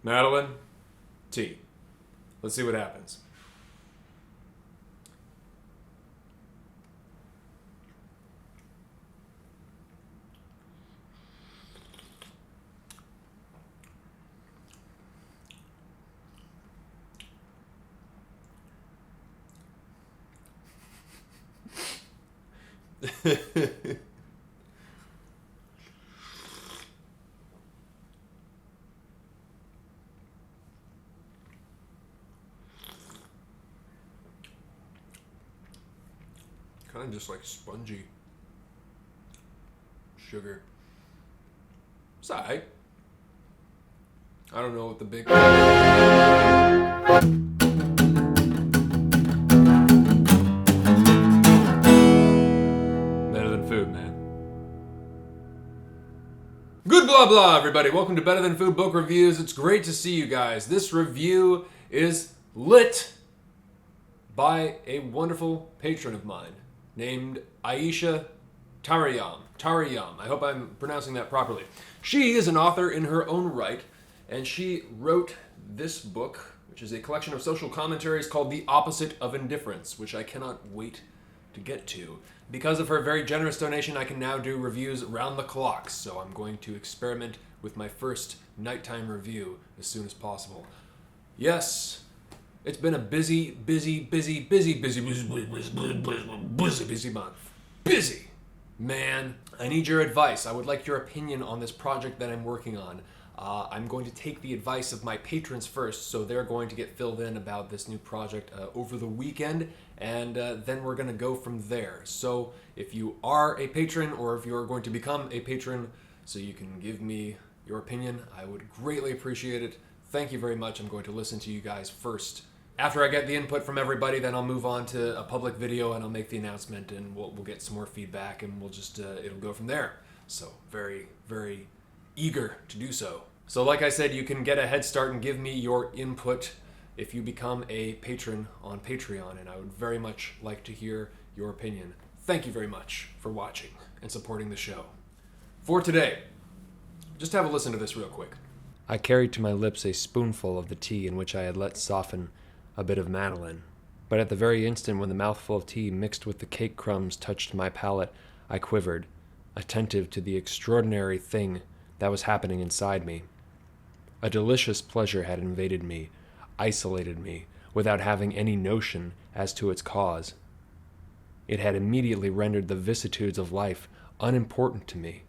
Madeleine, tea. Let's see what happens. Kind of just like spongy sugar. It's alright. I don't know what the big... Better than food, man. Good blah blah, everybody. Welcome to Better Than Food Book Reviews. It's great to see you guys. This review is lit by a wonderful patron of mine named Aysha Tarayam. I hope I'm pronouncing that properly. She is an author in her own right, and she wrote this book, which is a collection of social commentaries called The Opposite of Indifference, which I cannot wait to get to. Because of her very generous donation, I can now do reviews around the clock, so I'm going to experiment with my first nighttime review as soon as possible. Yes, it's been a busy month. Busy! Man, I need your advice. I would like your opinion on this project that I'm working on. I'm going to take the advice of my patrons first, so they're going to get filled in about this new project over the weekend, and then we're going to go from there. So if you are a patron, or if you're going to become a patron, so you can give me your opinion, I would greatly appreciate it. Thank you very much. I'm going to listen to you guys first. After I get the input from everybody, then I'll move on to a public video and I'll make the announcement and we'll get some more feedback and we'll just, it'll go from there. So very, very eager to do so. So like I said, you can get a head start and give me your input if you become a patron on Patreon, and I would very much like to hear your opinion. Thank you very much for watching and supporting the show. For today, just have a listen to this real quick. I carried to my lips a spoonful of the tea in which I had let soften a bit of madeleine, but at the very instant when the mouthful of tea mixed with the cake crumbs touched my palate, I quivered, attentive to the extraordinary thing that was happening inside me. A delicious pleasure had invaded me, isolated me, without having any notion as to its cause. It had immediately rendered the vicissitudes of life unimportant to me.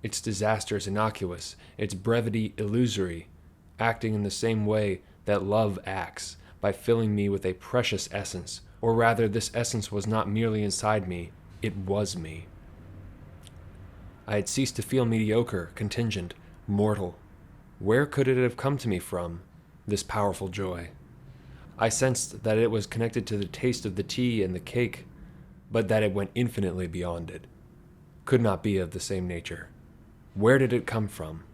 Its disasters innocuous, its brevity illusory, acting in the same way that love acts, by filling me with a precious essence, or rather this essence was not merely inside me, it was me. I had ceased to feel mediocre, contingent, mortal. Where could it have come to me from, this powerful joy? I sensed that it was connected to the taste of the tea and the cake, but that it went infinitely beyond it. Could not be of the same nature. Where did it come from?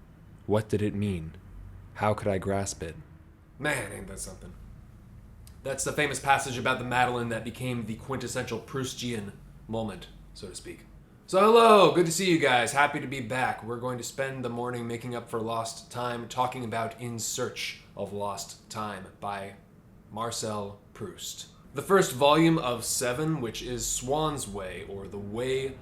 What did it mean? How could I grasp it? Man, ain't that something. That's the famous passage about the Madeleine that became the quintessential Proustian moment, so to speak. So hello, good to see you guys. Happy to be back. We're going to spend the morning making up for lost time talking about In Search of Lost Time by Marcel Proust. The first volume of 7, which is Swann's Way, or The Way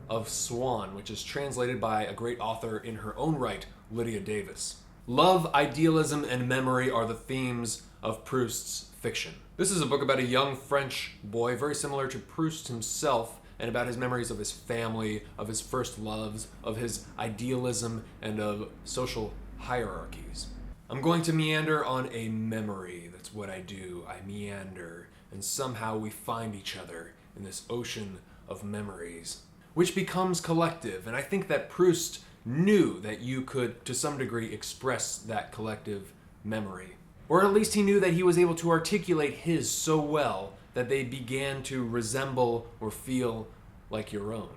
of Swann, which is translated by a great author in her own right, Lydia Davis. Love, idealism, and memory are the themes of Proust's fiction. This is a book about a young French boy, very similar to Proust himself, and about his memories of his family, of his first loves, of his idealism, and of social hierarchies. I'm going to meander on a memory. That's what I do. I meander, and somehow we find each other in this ocean of memories, which becomes collective. And I think that Proust knew that you could, to some degree, express that collective memory. Or at least he knew that he was able to articulate his so well that they began to resemble or feel like your own.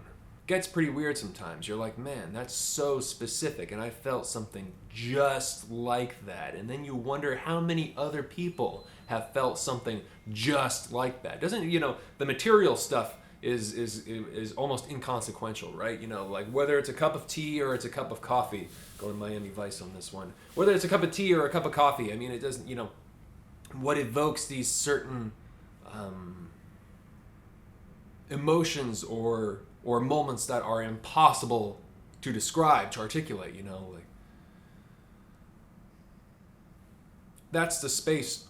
It gets pretty weird sometimes. You're like, man, that's so specific, and I felt something just like that. And then you wonder how many other people have felt something just like that. Doesn't, the material stuff is almost inconsequential, right? You know, like whether it's a cup of tea or it's a cup of coffee. Going Miami Vice on this one. Whether it's a cup of tea or a cup of coffee, I mean, it doesn't. You know, what evokes these certain emotions or moments that are impossible to describe, to articulate. You know, like that's the space.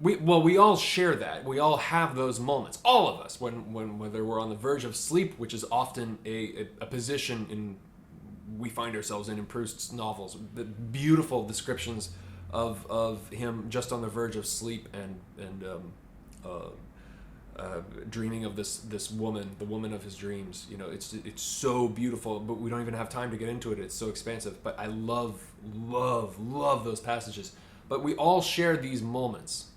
We all share that. We all have those moments. All of us, whether we're on the verge of sleep, which is often a position we find ourselves in Proust's novels. The beautiful descriptions of him just on the verge of sleep and dreaming of this woman, the woman of his dreams. You know, it's so beautiful, but we don't even have time to get into it. It's so expansive. But I love those passages. But we all share these moments.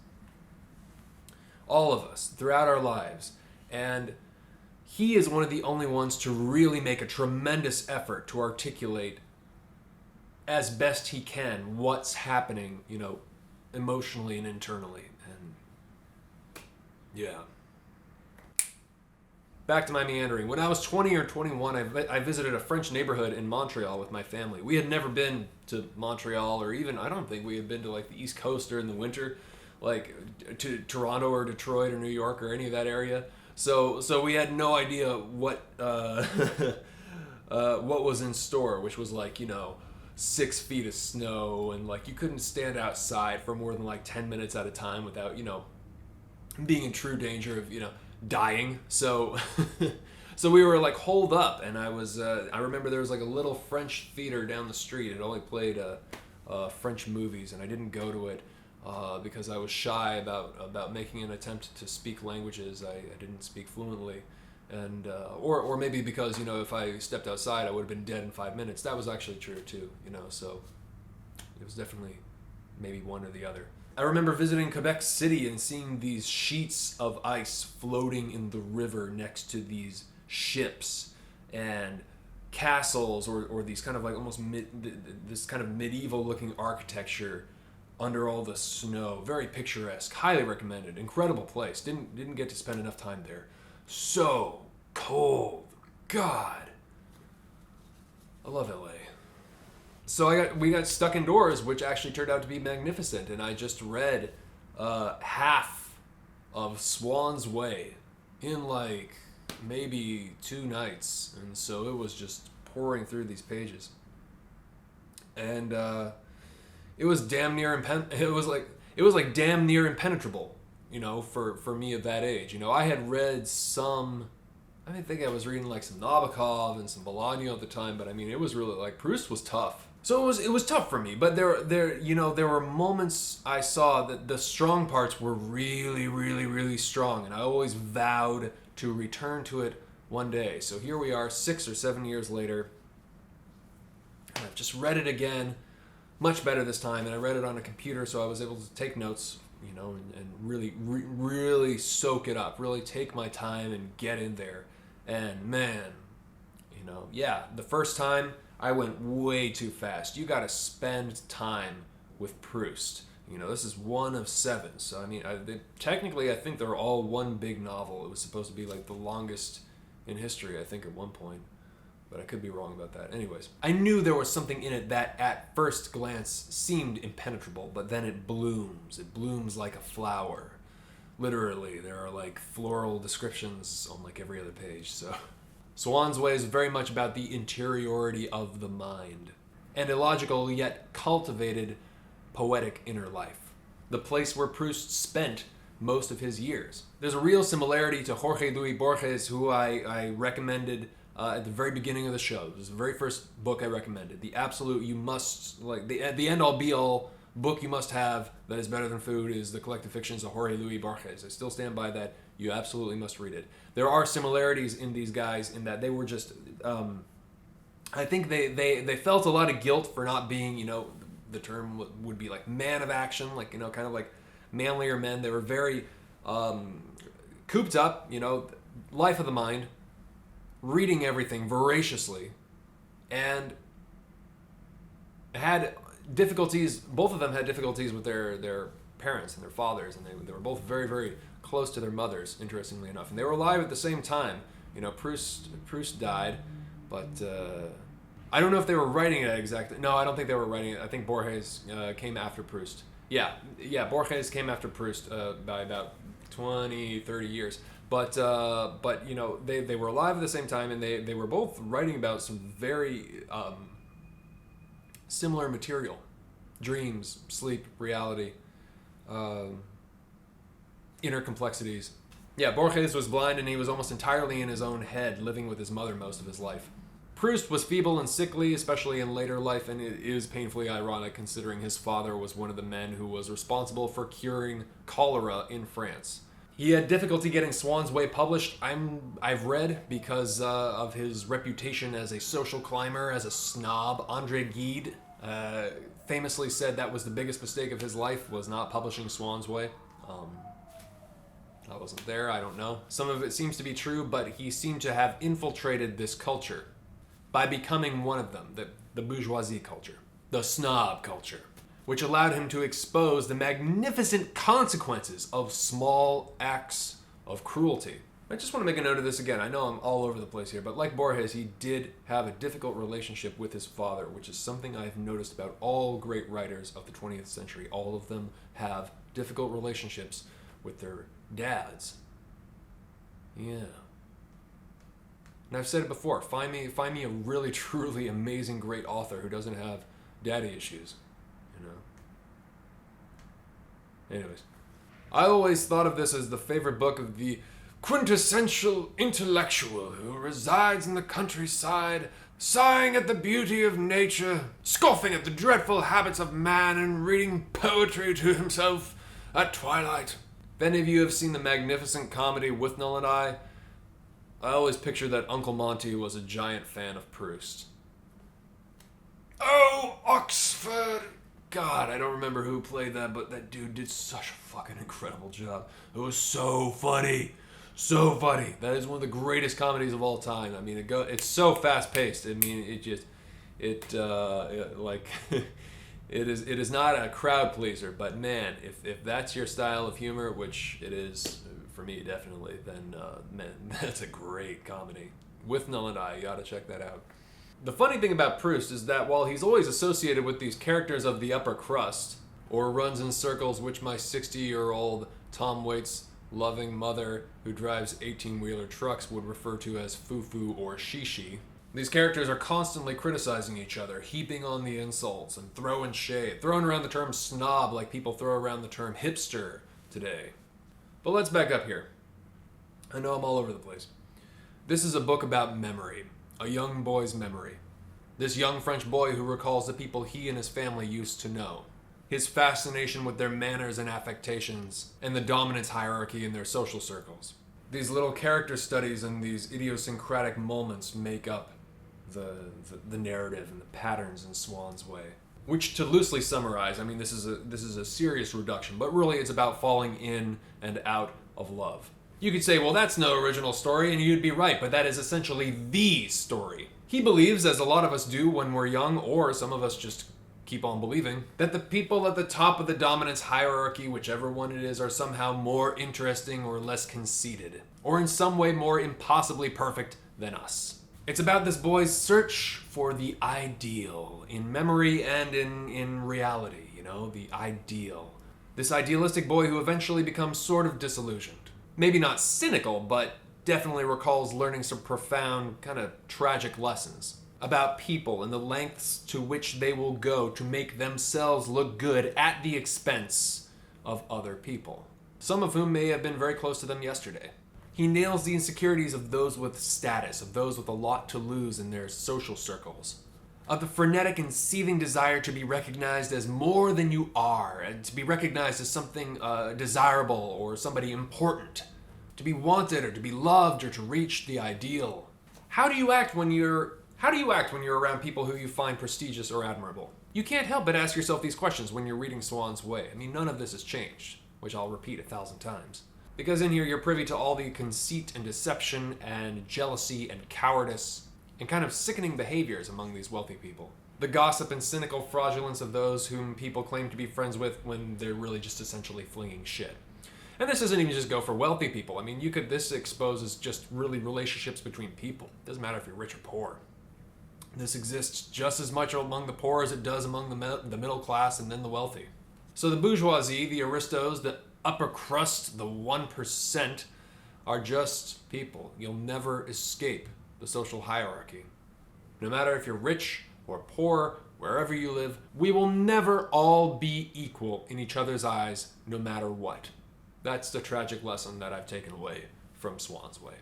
All of us, throughout our lives. And he is one of the only ones to really make a tremendous effort to articulate as best he can what's happening, you know, emotionally and internally. And yeah. Back to my meandering. When I was 20 or 21, I visited a French neighborhood in Montreal with my family. We had never been to Montreal, or even, I don't think we had been to like the East Coast during the winter, like to Toronto or Detroit or New York or any of that area. So we had no idea what was in store, which was like, you know, 6 feet of snow, and like you couldn't stand outside for more than like 10 minutes at a time without, you know, being in true danger of, you know, dying. So so we were like holed up, and I remember there was like a little French theater down the street. It only played French movies, and I didn't go to it because I was shy about making an attempt to speak languages I didn't speak fluently, and or maybe because, you know, if I stepped outside I would have been dead in 5 minutes. That was actually true too, you know. So it was definitely maybe one or the other. I remember visiting Quebec City and seeing these sheets of ice floating in the river next to these ships and castles, or these kind of like almost this kind of medieval looking architecture under all the snow. Very picturesque. Highly recommended. Incredible place. Didn't get to spend enough time there. So cold. God. I love LA. So we got stuck indoors, which actually turned out to be magnificent, and I just read half of Swann's Way in like maybe 2 nights, and so it was just pouring through these pages, and it was damn near it was like damn near impenetrable, you know, for me at that age. You know, I had read some. I think I was reading like some Nabokov and some Bolaño at the time, but I mean, it was really like Proust was tough. So it was tough for me, but there you know, there were moments I saw that the strong parts were really, really, really strong, and I always vowed to return to it one day. So here we are, 6 or 7 years later, and I've just read it again, much better this time, and I read it on a computer, so I was able to take notes, you know, and really, really soak it up, really take my time and get in there. And man, you know, yeah, the first time I went way too fast. You got to spend time with Proust. You know, this is one of 7. So, I mean, technically, I think they're all one big novel. It was supposed to be like the longest in history, I think, at one point. But I could be wrong about that. Anyways, I knew there was something in it that at first glance seemed impenetrable, but then it blooms. It blooms like a flower. Literally, there are like floral descriptions on like every other page, so... Swann's Way is very much about the interiority of the mind, and illogical yet cultivated poetic inner life. The place where Proust spent most of his years. There's a real similarity to Jorge Luis Borges, who I recommended at the very beginning of the show. It was the very first book I recommended. The absolute, you must, like, the end-all be-all book you must have that is better than food is The Collected Fictions of Jorge Luis Borges. I still stand by that. You absolutely must read it. There are similarities in these guys in that they were just... I think they felt a lot of guilt for not being, you know, the term would be like man of action, like, you know, kind of like manlier men. They were very cooped up, you know, life of the mind, reading everything voraciously, and had difficulties. Both of them had difficulties with their parents and their fathers, and they were both very, very close to their mothers, interestingly enough, and they were alive at the same time. Proust died, but I don't know if they were writing it exactly. No, I don't think they were writing it. I think Borges came after Proust. Yeah, Borges came after Proust by about 20, 30 years. But they were alive at the same time, and they were both writing about some very similar material: dreams, sleep, reality, inner complexities. Yeah, Borges was blind, and he was almost entirely in his own head, living with his mother most of his life. Proust was feeble and sickly, especially in later life, and it is painfully ironic considering his father was one of the men who was responsible for curing cholera in France. He had difficulty getting Swann's Way published, I've read, because of his reputation as a social climber, as a snob. André Gide famously said that was the biggest mistake of his life, was not publishing Swann's Way. I wasn't there, I don't know. Some of it seems to be true, but he seemed to have infiltrated this culture by becoming one of them, the bourgeoisie culture, the snob culture, which allowed him to expose the magnificent consequences of small acts of cruelty. I just want to make a note of this again. I know I'm all over the place here, but like Borges, he did have a difficult relationship with his father, which is something I've noticed about all great writers of the 20th century. All of them have difficult relationships with their dads. Yeah. And I've said it before, find me a really, truly amazing, great author who doesn't have daddy issues, Anyways. I always thought of this as the favorite book of the quintessential intellectual who resides in the countryside, sighing at the beauty of nature, scoffing at the dreadful habits of man, and reading poetry to himself at twilight. If any of you have seen the magnificent comedy Withnail and I always picture that Uncle Monty was a giant fan of Proust. Oh, Oxford! God, I don't remember who played that, but that dude did such a fucking incredible job. It was so funny. So funny. That is one of the greatest comedies of all time. I mean, it's so fast-paced. I mean, it is not a crowd pleaser, but man, if that's your style of humor, which it is for me definitely, then man, that's a great comedy. Withnail and I, you gotta check that out. The funny thing about Proust is that while he's always associated with these characters of the upper crust, or runs in circles which my 60-year-old Tom Waits loving mother who drives 18-wheeler trucks would refer to as foo-foo or shishi, these characters are constantly criticizing each other, heaping on the insults and throwing shade, throwing around the term snob like people throw around the term hipster today. But let's back up here. I know I'm all over the place. This is a book about memory, a young boy's memory. This young French boy who recalls the people he and his family used to know. His fascination with their manners and affectations, and the dominance hierarchy in their social circles. These little character studies and these idiosyncratic moments make up the narrative and the patterns in Swann's Way. Which, to loosely summarize, I mean, this is a serious reduction, but really it's about falling in and out of love. You could say, well, that's no original story, and you'd be right, but that is essentially the story. He believes, as a lot of us do when we're young, or some of us just keep on believing, that the people at the top of the dominance hierarchy, whichever one it is, are somehow more interesting or less conceited, or in some way more impossibly perfect than us. It's about this boy's search for the ideal, in memory and in reality, the ideal. This idealistic boy who eventually becomes sort of disillusioned. Maybe not cynical, but definitely recalls learning some profound, kind of tragic lessons about people and the lengths to which they will go to make themselves look good at the expense of other people, some of whom may have been very close to them yesterday. He nails the insecurities of those with status, of those with a lot to lose in their social circles, of the frenetic and seething desire to be recognized as more than you are, and to be recognized as something desirable or somebody important, to be wanted or to be loved or to reach the ideal. How do you act when you're around people who you find prestigious or admirable? You can't help but ask yourself these questions when you're reading Swann's Way. I mean, none of this has changed, which I'll repeat 1,000 times. Because in here you're privy to all the conceit and deception and jealousy and cowardice and kind of sickening behaviors among these wealthy people. The gossip and cynical fraudulence of those whom people claim to be friends with when they're really just essentially flinging shit. And this doesn't even just go for wealthy people. I mean, this exposes just really relationships between people. It doesn't matter if you're rich or poor. This exists just as much among the poor as it does among the middle class and then the wealthy. So the bourgeoisie, the aristos, the upper crust, the 1% are just people. You'll never escape the social hierarchy. No matter if you're rich or poor, wherever you live, we will never all be equal in each other's eyes, no matter what. That's the tragic lesson that I've taken away from Swann's Way.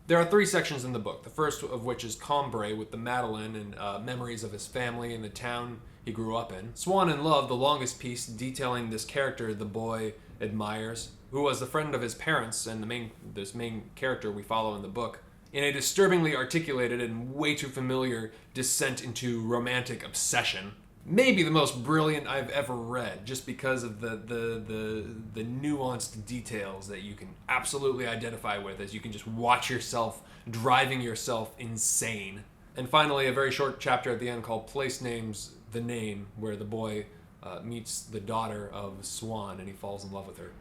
There are 3 sections in the book, the first of which is Cambrai with the Madeleine and memories of his family and the town he grew up in. Swann in Love, the longest piece, detailing this character the boy admires, who was the friend of his parents and this main character we follow in the book, in a disturbingly articulated and way too familiar descent into romantic obsession. Maybe the most brilliant I've ever read, just because of the nuanced details that you can absolutely identify with as you can just watch yourself driving yourself insane. And finally, a very short chapter at the end called Place Names, the Name, where the boy meets the daughter of Swann and he falls in love with her.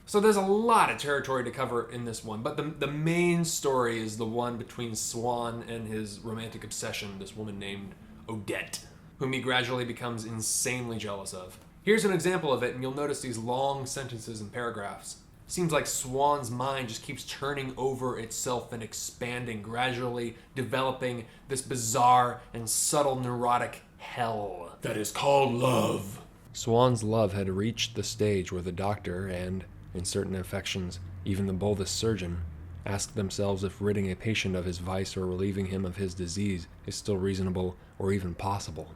So there's a lot of territory to cover in this one, but the main story is the one between Swann and his romantic obsession, this woman named Odette, whom he gradually becomes insanely jealous of. Here's an example of it, and you'll notice these long sentences and paragraphs. Seems like Swann's mind just keeps turning over itself and expanding, gradually developing this bizarre and subtle neurotic hell that is called love. Swann's love had reached the stage where the doctor and, in certain affections, even the boldest surgeon, ask themselves if ridding a patient of his vice or relieving him of his disease is still reasonable or even possible.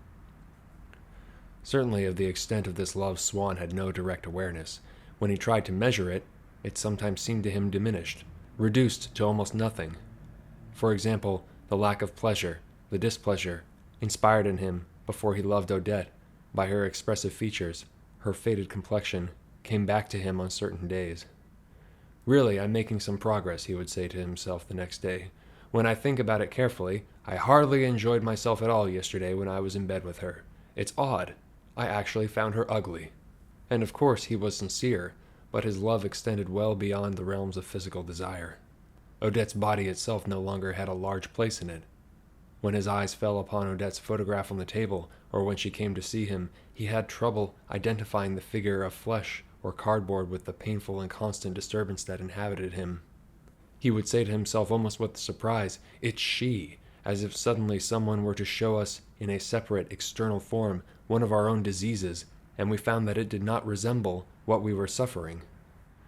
Certainly of the extent of this love Swann had no direct awareness. When he tried to measure it, it sometimes seemed to him diminished, reduced to almost nothing. For example, the lack of pleasure, the displeasure, inspired in him, before he loved Odette, by her expressive features, her faded complexion, came back to him on certain days. Really, I'm making some progress, he would say to himself the next day. When I think about it carefully, I hardly enjoyed myself at all yesterday when I was in bed with her. It's odd. I actually found her ugly. And of course he was sincere, but his love extended well beyond the realms of physical desire. Odette's body itself no longer had a large place in it. When his eyes fell upon Odette's photograph on the table, or when she came to see him, he had trouble identifying the figure of flesh or cardboard with the painful and constant disturbance that inhabited him. He would say to himself almost with surprise, "It's she," as if suddenly someone were to show us in a separate, external form one of our own diseases, and we found that it did not resemble what we were suffering.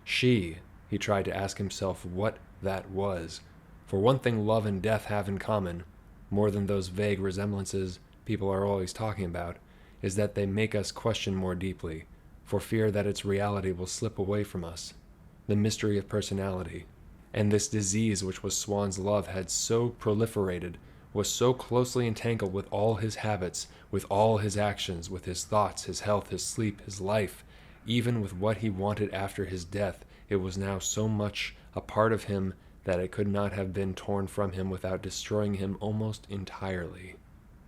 She, he tried to ask himself what that was. For one thing love and death have in common, more than those vague resemblances people are always talking about, is that they make us question more deeply, for fear that its reality will slip away from us. The mystery of personality. And this disease which was Swann's love had so proliferated, was so closely entangled with all his habits, with all his actions, with his thoughts, his health, his sleep, his life, even with what he wanted after his death. It was now so much a part of him that it could not have been torn from him without destroying him almost entirely.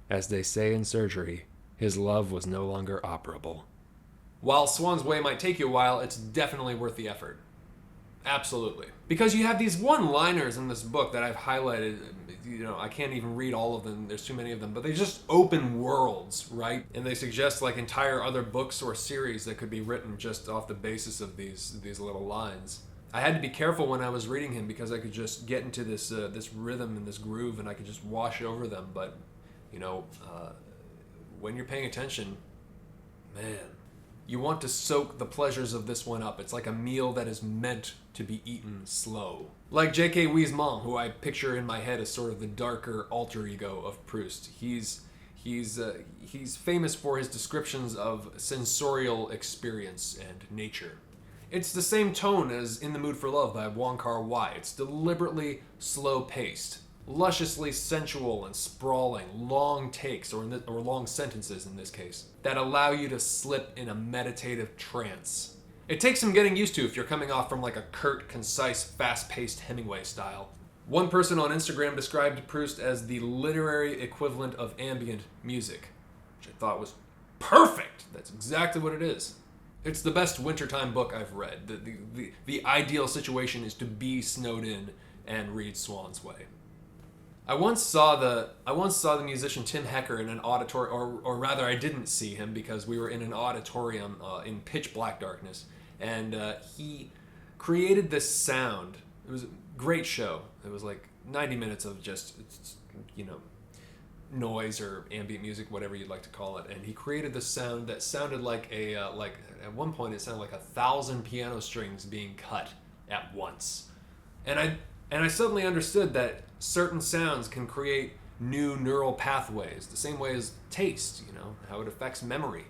As they say in surgery, his love was no longer operable. While Swann's Way might take you a while, it's definitely worth the effort. Absolutely. Because you have these one-liners in this book that I've highlighted. I can't even read all of them. There's too many of them. But they just open worlds, right? And they suggest like entire other books or series that could be written just off the basis of these little lines. I had to be careful when I was reading him because I could just get into this rhythm and this groove and I could just wash over them. But, when you're paying attention, man, you want to soak the pleasures of this one up. It's like a meal that is meant to be eaten slow. Like J.K. Huysmans, who I picture in my head as sort of the darker alter ego of Proust. He's famous for his descriptions of sensorial experience and nature. It's the same tone as In the Mood for Love by Wong Kar-wai. It's deliberately slow-paced, lusciously sensual and sprawling, long takes, or long sentences in this case, that allow you to slip in a meditative trance. It takes some getting used to if you're coming off from like a curt, concise, fast-paced Hemingway style. One person on Instagram described Proust as the literary equivalent of ambient music, which I thought was perfect. That's exactly what it is. It's the best wintertime book I've read. The ideal situation is to be snowed in and read Swann's Way. I once saw the musician Tim Hecker in an auditorium, or rather, I didn't see him because we were in an auditorium in pitch black darkness, and he created this sound. It was a great show. It was like 90 minutes of just, noise or ambient music, whatever you'd like to call it, and he created this sound that sounded like like at one point it sounded like 1,000 piano strings being cut at once, and I suddenly understood that certain sounds can create new neural pathways, the same way as taste, how it affects memory,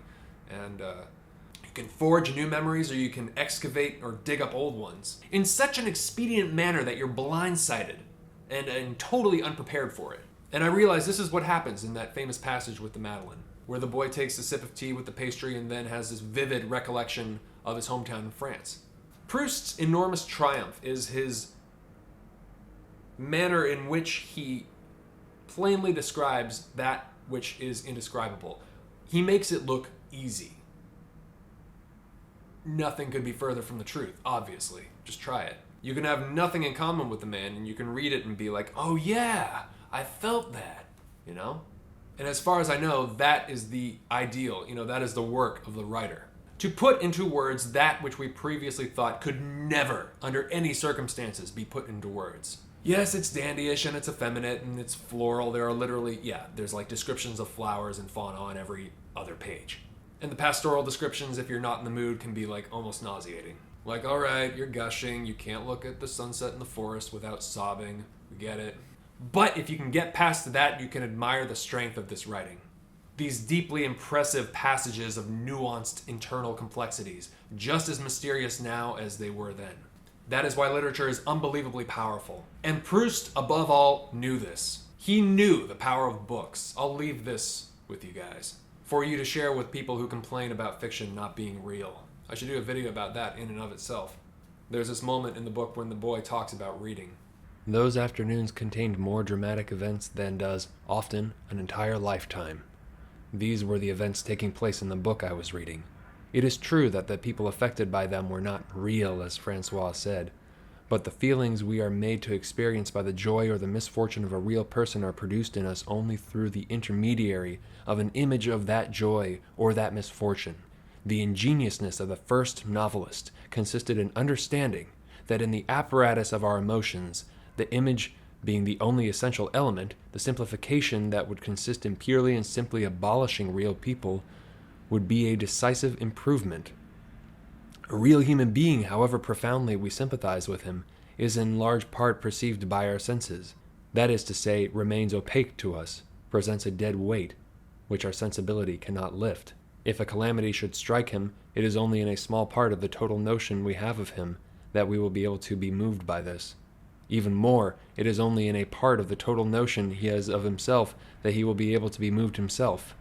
and you can forge new memories or you can excavate or dig up old ones in such an expedient manner that you're blindsided and totally unprepared for it. And I realized this is what happens in that famous passage with the Madeleine, where the boy takes a sip of tea with the pastry and then has this vivid recollection of his hometown in France. Proust's enormous triumph is his manner in which he plainly describes that which is indescribable. He makes it look easy. Nothing could be further from the truth, obviously. Just try it. You can have nothing in common with the man, and you can read it and be like, oh yeah, I felt that, And as far as I know, that is the ideal, that is the work of the writer. To put into words that which we previously thought could never, under any circumstances, be put into words. Yes, it's dandyish and it's effeminate and it's floral. There are literally, there's like descriptions of flowers and fauna on every other page. And the pastoral descriptions, if you're not in the mood, can be like almost nauseating. Like, all right, you're gushing. You can't look at the sunset in the forest without sobbing. We get it. But if you can get past that, you can admire the strength of this writing. These deeply impressive passages of nuanced internal complexities, just as mysterious now as they were then. That is why literature is unbelievably powerful. And Proust, above all, knew this. He knew the power of books. I'll leave this with you guys, for you to share with people who complain about fiction not being real. I should do a video about that in and of itself. There's this moment in the book when the boy talks about reading. Those afternoons contained more dramatic events than does, often, an entire lifetime. These were the events taking place in the book I was reading. It is true that the people affected by them were not real, as Francois said, but the feelings we are made to experience by the joy or the misfortune of a real person are produced in us only through the intermediary of an image of that joy or that misfortune. The ingeniousness of the first novelist consisted in understanding that in the apparatus of our emotions, the image being the only essential element, the simplification that would consist in purely and simply abolishing real people would be a decisive improvement. A real human being, however profoundly we sympathize with him, is in large part perceived by our senses. That is to say, remains opaque to us, presents a dead weight, which our sensibility cannot lift. If a calamity should strike him, it is only in a small part of the total notion we have of him that we will be able to be moved by this. Even more, it is only in a part of the total notion he has of himself that he will be able to be moved himself.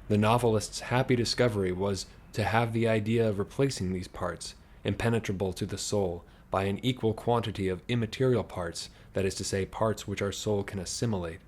The novelist's happy discovery was to have the idea of replacing these parts, impenetrable to the soul, by an equal quantity of immaterial parts, that is to say, parts which our soul can assimilate.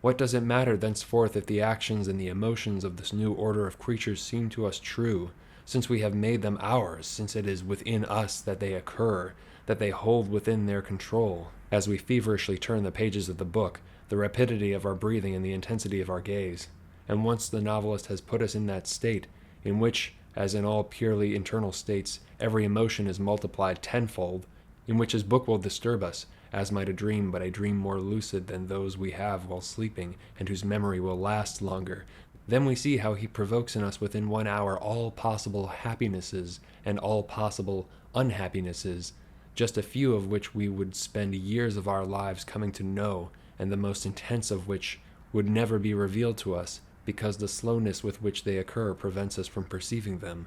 What does it matter thenceforth if the actions and the emotions of this new order of creatures seem to us true, since we have made them ours, since it is within us that they occur, that they hold within their control? As we feverishly turn the pages of the book, the rapidity of our breathing and the intensity of our gaze. And once the novelist has put us in that state, in which, as in all purely internal states, every emotion is multiplied tenfold, in which his book will disturb us, as might a dream, but a dream more lucid than those we have while sleeping, and whose memory will last longer, then we see how he provokes in us within 1 hour all possible happinesses and all possible unhappinesses, just a few of which we would spend years of our lives coming to know, and the most intense of which would never be revealed to us, because the slowness with which they occur prevents us from perceiving them.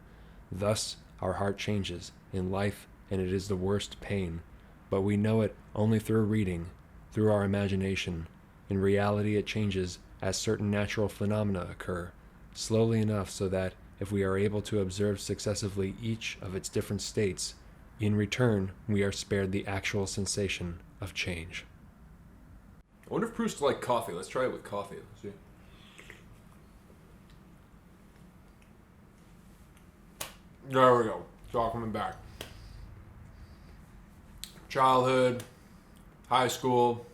Thus our heart changes in life, and it is the worst pain. But we know it only through reading, through our imagination. In reality it changes as certain natural phenomena occur, slowly enough so that, if we are able to observe successively each of its different states, in return we are spared the actual sensation of change. I wonder if Proust liked coffee. Let's try it with coffee. Let's see. There we go. It's all coming back. Childhood, high school.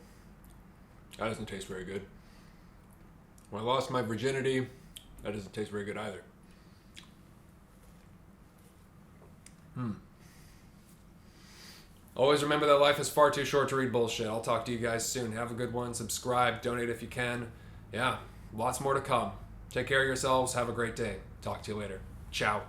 That doesn't taste very good. When I lost my virginity, that doesn't taste very good either. Always remember that life is far too short to read bullshit. I'll talk to you guys soon. Have a good one. Subscribe. Donate if you can. Yeah, lots more to come. Take care of yourselves. Have a great day. Talk to you later. Ciao.